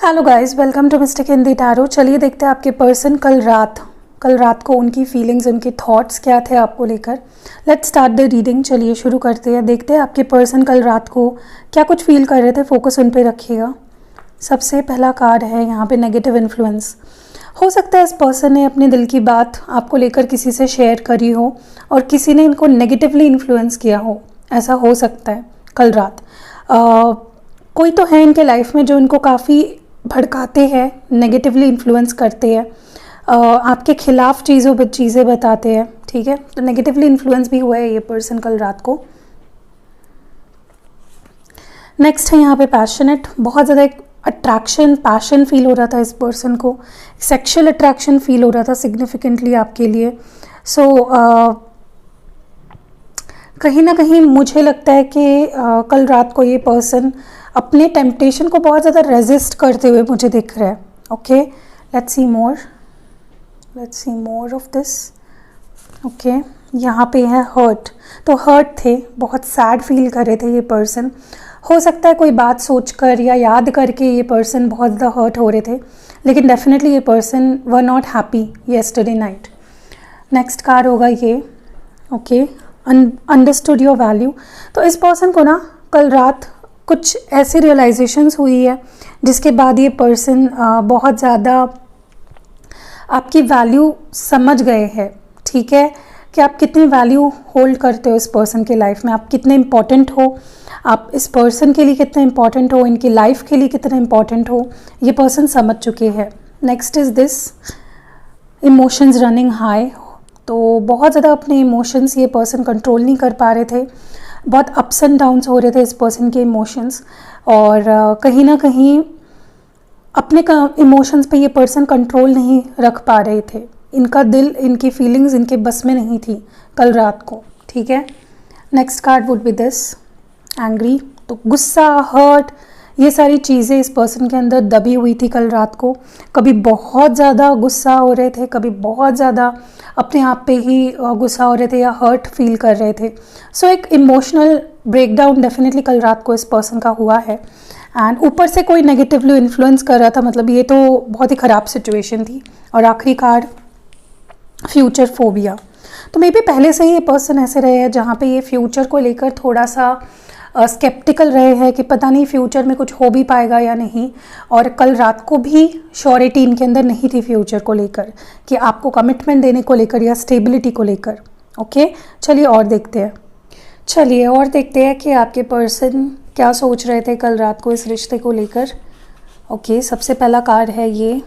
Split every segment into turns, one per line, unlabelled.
Hello guys, welcome to mystic Hindi tarot. चलिए देखते हैं आपके पर्सन कल रात को उनकी फीलिंग्स, उनके थॉट्स क्या थे आपको लेकर। Let's start the reading. चलिए शुरू करते हैं। देखते हैं आपके पर्सन कल रात को क्या कुछ फील कर रहे थे। फोकस उन पे रखिएगा। सबसे पहला कार्ड है यहाँ पे नेगेटिव इन्फ्लुएंस। हो सकता है इस पर्सन ने अपने दिल की बात आपको लेकर किसी से शेयर करी हो और किसी ने इनको नेगेटिवली इन्फ्लुएंस किया हो। ऐसा हो सकता है कल रात। कोई तो है इनके लाइफ में जो इनको काफ़ी भड़काते हैं, नेगेटिवली इन्फ्लुएंस करते हैं, आपके खिलाफ चीज़ें बताते हैं। ठीक है, तो नेगेटिवली इन्फ्लुएंस भी हुआ है ये पर्सन कल रात को। नेक्स्ट है यहाँ पे पैशनेट। बहुत ज़्यादा एक अट्रैक्शन, पैशन फील हो रहा था इस पर्सन को। सेक्सुअल अट्रैक्शन फील हो रहा था सिग्निफिकेंटली आपके लिए। कहीं ना कहीं मुझे लगता है कि कल रात को ये पर्सन अपने टेम्पटेशन को बहुत ज़्यादा रेजिस्ट करते हुए मुझे दिख रहा है। Okay, let's see more of this. Okay, यहाँ पे है हर्ट। तो हर्ट थे, बहुत सैड फील कर रहे थे ये पर्सन। हो सकता है कोई बात सोचकर या याद करके ये पर्सन बहुत ज़्यादा हर्ट हो रहे थे, लेकिन डेफिनेटली ये person were not happy yesterday night. Next card होगा ये। Okay, understood your value. तो इस पर्सन को ना कल रात कुछ ऐसी रियलाइजेशंस हुई है जिसके बाद ये पर्सन बहुत ज़्यादा आपकी वैल्यू समझ गए हैं। ठीक है, कि आप कितनी वैल्यू होल्ड करते हो इस पर्सन के लाइफ में, आप कितने इम्पॉर्टेंट हो, आप इस पर्सन के लिए कितने इम्पॉर्टेंट हो, इनकी लाइफ के लिए कितने इम्पॉर्टेंट हो, ये पर्सन समझ चुके हैं। Next is this emotions running high. तो बहुत ज़्यादा अपने इमोशंस ये पर्सन कंट्रोल नहीं कर पा रहे थे। बहुत अप्स एंड डाउन्स हो रहे थे इस पर्सन के इमोशंस, और कहीं ना कहीं अपने इमोशंस पे ये पर्सन कंट्रोल नहीं रख पा रहे थे। इनका दिल, इनकी फीलिंग्स इनके बस में नहीं थी कल रात को। ठीक है, next card would be this angry. तो गुस्सा, हर्ट, ये सारी चीज़ें इस पर्सन के अंदर दबी हुई थी कल रात को। कभी बहुत ज़्यादा गुस्सा हो रहे थे, कभी बहुत ज़्यादा अपने आप पे ही गुस्सा हो रहे थे या हर्ट फील कर रहे थे। सो एक इमोशनल ब्रेकडाउन डेफिनेटली कल रात को इस पर्सन का हुआ है। एंड ऊपर से कोई नेगेटिवली इन्फ्लुएंस कर रहा था, मतलब ये तो बहुत ही ख़राब सिचुएशन थी। और आखिरी कार्ड फ्यूचर फोबिया। तो मे बी पहले से ही ये पर्सन ऐसे रहे हैं जहाँ पे ये फ्यूचर को लेकर थोड़ा सा स्केप्टिकल रहे हैं कि पता नहीं फ्यूचर में कुछ हो भी पाएगा या नहीं। और कल रात को भी श्योरिटी इनके अंदर नहीं थी फ्यूचर को लेकर, कि आपको कमिटमेंट देने को लेकर या स्टेबिलिटी को लेकर। ओके, चलिए और देखते हैं कि आपके पर्सन क्या सोच रहे थे कल रात को इस रिश्ते को लेकर। ओके, सबसे पहला कार्ड है ये।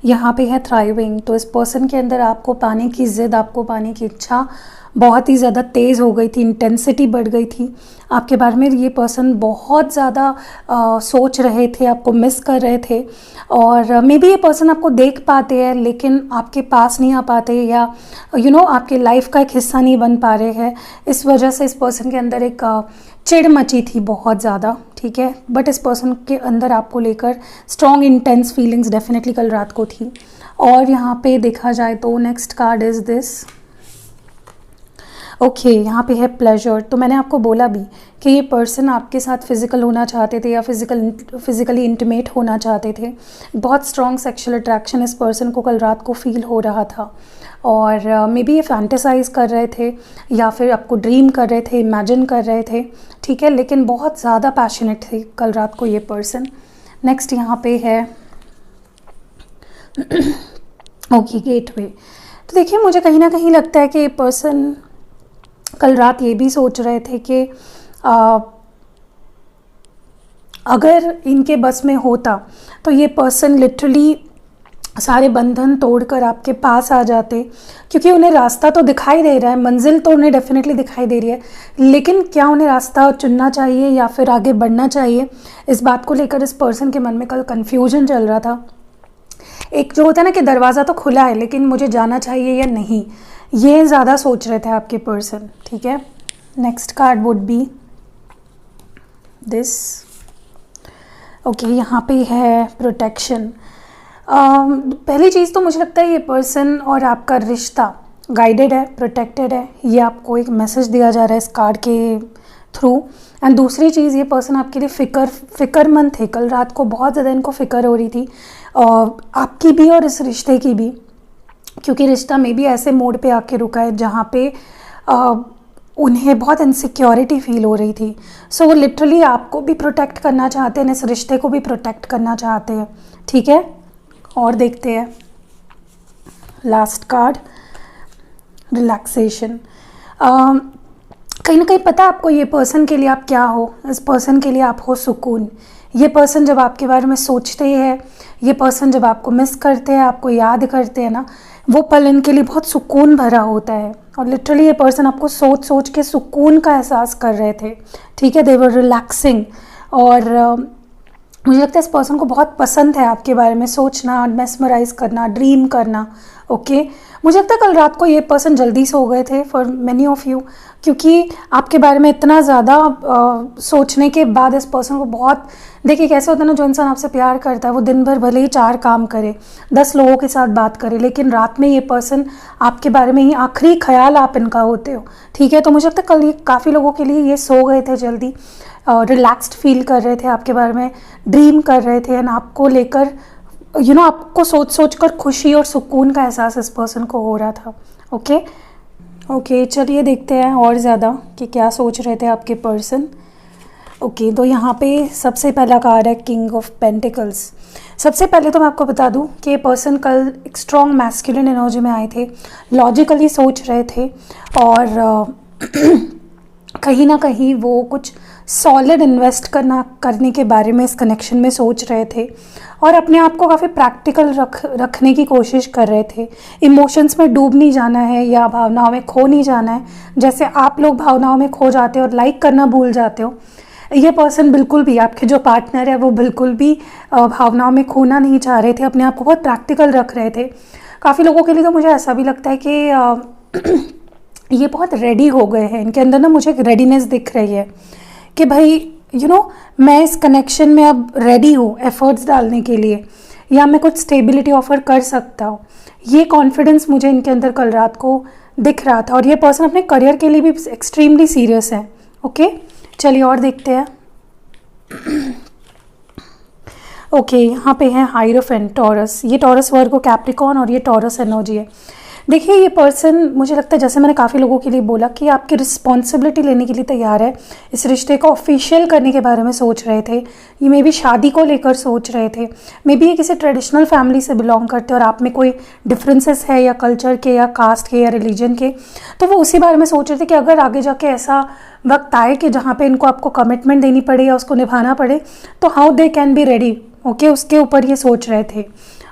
यहाँ पे है थ्राइविंग। तो इस पर्सन के अंदर आपको पाने की ज़िद, आपको पाने की इच्छा बहुत ही ज़्यादा तेज़ हो गई थी, इंटेंसिटी बढ़ गई थी। आपके बारे में ये पर्सन बहुत ज़्यादा सोच रहे थे, आपको मिस कर रहे थे। और मे बी ये पर्सन आपको देख पाते हैं लेकिन आपके पास नहीं आ पाते, या आपके लाइफ का एक हिस्सा नहीं बन पा रहे हैं। इस वजह से इस पर्सन के अंदर एक चिढ़ मची थी बहुत ज़्यादा। ठीक है, बट इस पर्सन के अंदर आपको लेकर स्ट्रॉन्ग इंटेंस फीलिंग्स डेफिनेटली कल रात को थी। और यहाँ पे देखा जाए तो next card is this. Okay, यहाँ पे है प्लेजर। तो मैंने आपको बोला भी कि ये पर्सन आपके साथ फिज़िकल होना चाहते थे या फिज़िकली इंटीमेट होना चाहते थे। बहुत स्ट्रॉन्ग सेक्सुअल अट्रैक्शन इस पर्सन को कल रात को फील हो रहा था। और मे बी ये फैंटेसाइज कर रहे थे या फिर आपको ड्रीम कर रहे थे, इमेजिन कर रहे थे। ठीक है, लेकिन बहुत ज़्यादा पैशनेट थे कल रात को ये पर्सन। नेक्स्ट यहाँ पे है ओके, गेटवे। तो देखिए, मुझे कहीं ना कहीं लगता है कि ये पर्सन कल रात ये भी सोच रहे थे कि अगर इनके बस में होता तो ये पर्सन लिटरली सारे बंधन तोड़कर आपके पास आ जाते, क्योंकि उन्हें रास्ता तो दिखाई दे रहा है, मंजिल तो उन्हें डेफिनेटली दिखाई दे रही है, लेकिन क्या उन्हें रास्ता चुनना चाहिए या फिर आगे बढ़ना चाहिए, इस बात को लेकर इस पर्सन के मन में कल कन्फ्यूजन चल रहा था। एक जो होता है ना कि दरवाज़ा तो खुला है लेकिन मुझे जाना चाहिए या नहीं, ये ज़्यादा सोच रहे थे आपके पर्सन। ठीक है, next card would be this. Okay, यहाँ पे है प्रोटेक्शन। पहली चीज़ तो मुझे लगता है ये पर्सन और आपका रिश्ता गाइडेड है, प्रोटेक्टेड है। ये आपको एक मैसेज दिया जा रहा है इस कार्ड के थ्रू। एंड दूसरी चीज़, ये पर्सन आपके लिए फिक्रमंद थे। कल रात को बहुत ज़्यादा इनको फ़िक्र हो रही थी, आपकी भी और इस रिश्ते की भी, क्योंकि रिश्ता में भी ऐसे मोड पे आके रुका है जहाँ पे उन्हें बहुत इनसिक्योरिटी फील हो रही थी। सो वो लिटरली आपको भी प्रोटेक्ट करना चाहते हैं, इस रिश्ते को भी प्रोटेक्ट करना चाहते हैं। ठीक है, और देखते हैं लास्ट कार्ड, रिलैक्सेशन। कहीं ना कहीं पता है आपको ये पर्सन के लिए आप क्या हो, इस पर्सन के लिए आप हो सुकून। ये पर्सन जब आपके बारे में सोचते हैं, ये पर्सन जब आपको मिस करते हैं, आपको याद करते हैं ना, वो पल इनके लिए बहुत सुकून भरा होता है। और लिटरली ये पर्सन आपको सोच सोच के सुकून का एहसास कर रहे थे। ठीक है, दे वर रिलैक्सिंग। और मुझे लगता है इस पर्सन को बहुत पसंद है आपके बारे में सोचना, मेस्मराइज करना, ड्रीम करना। ओके, मुझे लगता है कल रात को ये पर्सन जल्दी सो गए थे फॉर मैनी ऑफ यू, क्योंकि आपके बारे में इतना ज़्यादा सोचने के बाद इस पर्सन को बहुत, देखिए कैसे होता है ना, जो इंसान आपसे प्यार करता है वो दिन भर भले ही 4 काम करे, 10 लोगों के साथ बात करे, लेकिन रात में ये पर्सन आपके बारे में ही आखिरी ख्याल आप इनका होते हो। ठीक है, तो मुझे लगता है कल ये काफ़ी लोगों के लिए ये सो गए थे जल्दी, रिलैक्स्ड फील कर रहे थे, आपके बारे में ड्रीम कर रहे थे, एंड आपको लेकर आपको सोच सोच कर खुशी और सुकून का एहसास इस पर्सन को हो रहा था। ओके, चलिए देखते हैं और ज़्यादा कि क्या सोच रहे थे आपके पर्सन। ओके, तो यहाँ पे सबसे पहला कार्ड है किंग ऑफ पेंटिकल्स। सबसे पहले तो मैं आपको बता दूँ कि ये पर्सन कल एक स्ट्रॉन्ग मैस्कुलिन एनर्जी में आए थे, लॉजिकली सोच रहे थे, और कहीं ना कहीं वो कुछ सॉलिड इन्वेस्ट करने के बारे में इस कनेक्शन में सोच रहे थे, और अपने आप को काफ़ी प्रैक्टिकल रखने की कोशिश कर रहे थे। इमोशंस में डूब नहीं जाना है या भावनाओं में खो नहीं जाना है, जैसे आप लोग भावनाओं में खो जाते हो और लाइक करना भूल जाते हो। ये पर्सन बिल्कुल भी, आपके जो पार्टनर है वो बिल्कुल भी भावनाओं में खोना नहीं चाह रहे थे, अपने आप को बहुत प्रैक्टिकल रख रहे थे। काफ़ी लोगों के लिए तो मुझे ऐसा भी लगता है कि ये बहुत रेडी हो गए हैं, इनके अंदर ना मुझे एक रेडीनेस दिख रही है कि भाई मैं इस कनेक्शन में अब रेडी हूँ एफर्ट्स डालने के लिए, या मैं कुछ स्टेबिलिटी ऑफर कर सकता हूँ। ये कॉन्फिडेंस मुझे इनके अंदर कल रात को दिख रहा था, और ये पर्सन अपने करियर के लिए भी एक्सट्रीमली सीरियस है। ओके, चलिए और देखते हैं। ओके, यहाँ पे है हाइरोफेंट, टॉरस। ये टॉरस वर्गो कैप्रिकॉर्न और ये टॉरस एनर्जी है। देखिए ये पर्सन, मुझे लगता है जैसे मैंने काफ़ी लोगों के लिए बोला कि आपकी रिस्पॉन्सिबिलिटी लेने के लिए तैयार है, इस रिश्ते को ऑफिशियल करने के बारे में सोच रहे थे। ये मे बी शादी को लेकर सोच रहे थे, मे बी ये किसी ट्रेडिशनल फैमिली से बिलोंग करते और आप में कोई डिफरेंसेस है या कल्चर के या कास्ट के या रिलीजन के, तो वो उसी बारे में सोच रहे थे कि अगर आगे जाके ऐसा वक्त आए कि जहाँ पे इनको आपको कमिटमेंट देनी पड़े या उसको निभाना पड़े, तो how they can be ready. Okay, उसके ऊपर ये सोच रहे थे,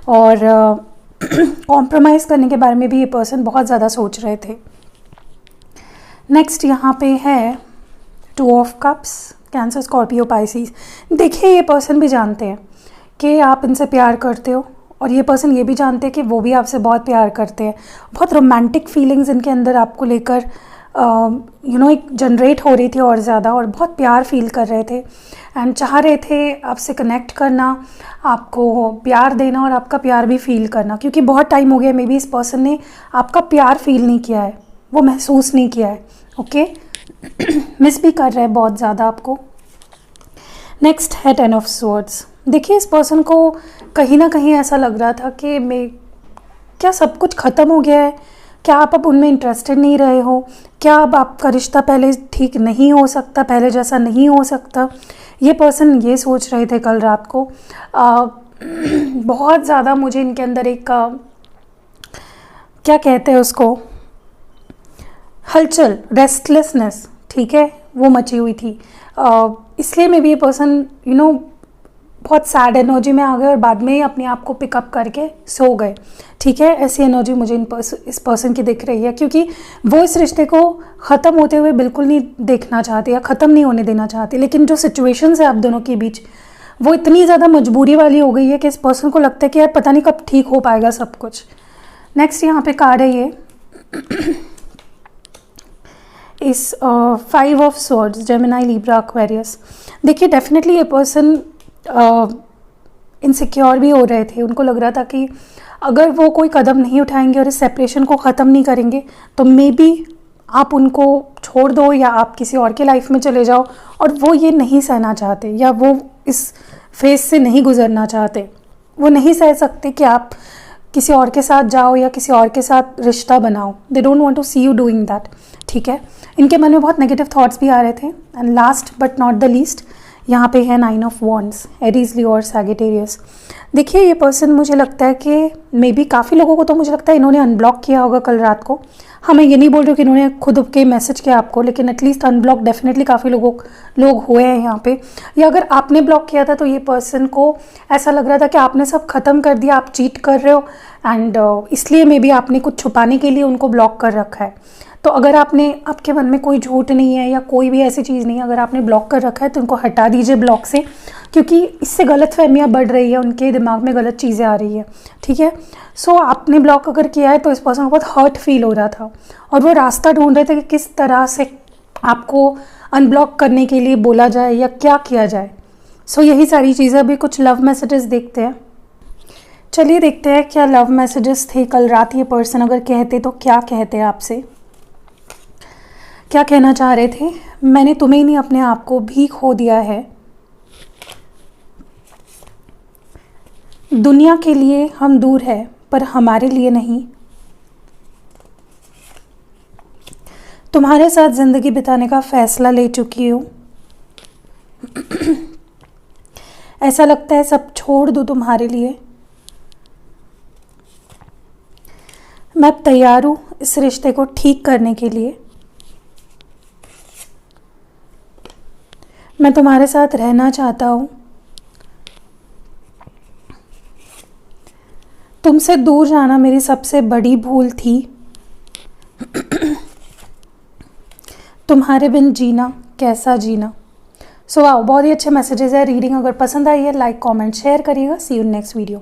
और कॉम्प्रोमाइज़ करने के बारे में भी ये पर्सन बहुत ज़्यादा सोच रहे थे। नेक्स्ट यहाँ पे है 2 of cups, cancer, Scorpio, Pisces. देखिए ये पर्सन भी जानते हैं कि आप इनसे प्यार करते हो, और ये पर्सन ये भी जानते हैं कि वो भी आपसे बहुत प्यार करते हैं। बहुत रोमांटिक फीलिंग्स इनके अंदर आपको लेकर एक जनरेट हो रही थी और ज़्यादा, और बहुत प्यार फील कर रहे थे एंड चाह रहे थे आपसे कनेक्ट करना, आपको प्यार देना और आपका प्यार भी फील करना, क्योंकि बहुत टाइम हो गया मे बी इस पर्सन ने आपका प्यार फील नहीं किया है, वो महसूस नहीं किया है। ओके, मिस भी कर रहे हैं बहुत ज़्यादा आपको। नेक्स्ट है 10 ऑफ स्वॉर्ड्स। देखिए इस पर्सन को कहीं ना कहीं ऐसा लग रहा था कि क्या सब कुछ ख़त्म हो गया है, क्या आप अब उनमें इंटरेस्टेड नहीं रहे हो, क्या अब आपका रिश्ता पहले ठीक नहीं हो सकता, पहले जैसा नहीं हो सकता। ये पर्सन ये सोच रहे थे कल रात को। बहुत ज़्यादा मुझे इनके अंदर एक क्या कहते हैं उसको, हलचल, रेस्टलेसनेस, ठीक है, वो मची हुई थी। इसलिए में भी ये पर्सन बहुत सैड एनर्जी में आ गए और बाद में ही अपने आप को पिकअप करके सो गए। ठीक है, ऐसी एनर्जी मुझे इस पर्सन की दिख रही है, क्योंकि वो इस रिश्ते को ख़त्म होते हुए बिल्कुल नहीं देखना चाहते या ख़त्म नहीं होने देना चाहते, लेकिन जो सिचुएशंस है आप दोनों के बीच वो इतनी ज़्यादा मजबूरी वाली हो गई है कि इस पर्सन को लगता है कि यार पता नहीं कब ठीक हो पाएगा सब कुछ। नेक्स्ट यहाँ पे कार्ड है ये इस 5 of swords, Gemini, Libra, Aquarius. देखिए डेफिनेटली ये पर्सन इनसिक्योर भी हो रहे थे, उनको लग रहा था कि अगर वो कोई कदम नहीं उठाएंगे और इस सेपरेशन को ख़त्म नहीं करेंगे तो मे बी आप उनको छोड़ दो या आप किसी और के लाइफ में चले जाओ, और वो ये नहीं सहना चाहते या वो इस फेज से नहीं गुजरना चाहते। वो नहीं सह सकते कि आप किसी और के साथ जाओ या किसी और के साथ रिश्ता बनाओ। They don't want to see you doing that, ठीक है। इनके मन में बहुत नेगेटिव थॉट्स भी आ रहे थे। And last but not the least, यहाँ पे है 9 ऑफ वॉन्ड्स, एरीज, लियो और सैजिटेरियस। देखिए ये पर्सन, मुझे लगता है कि मे बी काफ़ी लोगों को तो मुझे लगता है इन्होंने अनब्लॉक किया होगा कल रात को। हाँ, मैं ये नहीं बोल रही हूँ कि इन्होंने खुद के मैसेज किया आपको, लेकिन एटलीस्ट अनब्लॉक डेफिनेटली काफ़ी लोग हुए हैं यहाँ पे। या अगर आपने ब्लॉक किया था तो ये पर्सन को ऐसा लग रहा था कि आपने सब ख़त्म कर दिया, आप चीट कर रहे हो, एंड इसलिए मे बी आपने कुछ छुपाने के लिए उनको ब्लॉक कर रखा है। तो अगर आपके मन में कोई झूठ नहीं है या कोई भी ऐसी चीज़ नहीं है, अगर आपने ब्लॉक कर रखा है तो उनको हटा दीजिए ब्लॉक से, क्योंकि इससे गलतफहमियां बढ़ रही है, उनके दिमाग में गलत चीज़ें आ रही है, ठीक है। सो आपने ब्लॉक अगर किया है तो इस पर्सन को बहुत हर्ट फील हो रहा था और वो रास्ता ढूंढ रहे थे कि किस तरह से आपको अनब्लॉक करने के लिए बोला जाए या क्या किया जाए। सो यही सारी चीज़ें। अभी कुछ लव मैसेजेस देखते हैं। चलिए देखते हैं क्या लव मैसेजेस थे कल रात। ये पर्सन अगर कहते तो क्या कहते हैं आपसे, क्या कहना चाह रहे थे। मैंने तुम्हें नहीं, अपने आप को भी खो दिया है। दुनिया के लिए हम दूर है पर हमारे लिए नहीं। तुम्हारे साथ ज़िंदगी बिताने का फ़ैसला ले चुकी हूँ। ऐसा लगता है सब छोड़ दूँ तुम्हारे लिए। मैं अब तैयार हूँ इस रिश्ते को ठीक करने के लिए। मैं तुम्हारे साथ रहना चाहता हूँ। तुमसे दूर जाना मेरी सबसे बड़ी भूल थी। तुम्हारे बिन जीना कैसा जीना। सो वाओ, बहुत ही अच्छे मैसेजेस है। रीडिंग अगर पसंद आई है लाइक कमेंट शेयर करिएगा। सी यू नेक्स्ट वीडियो।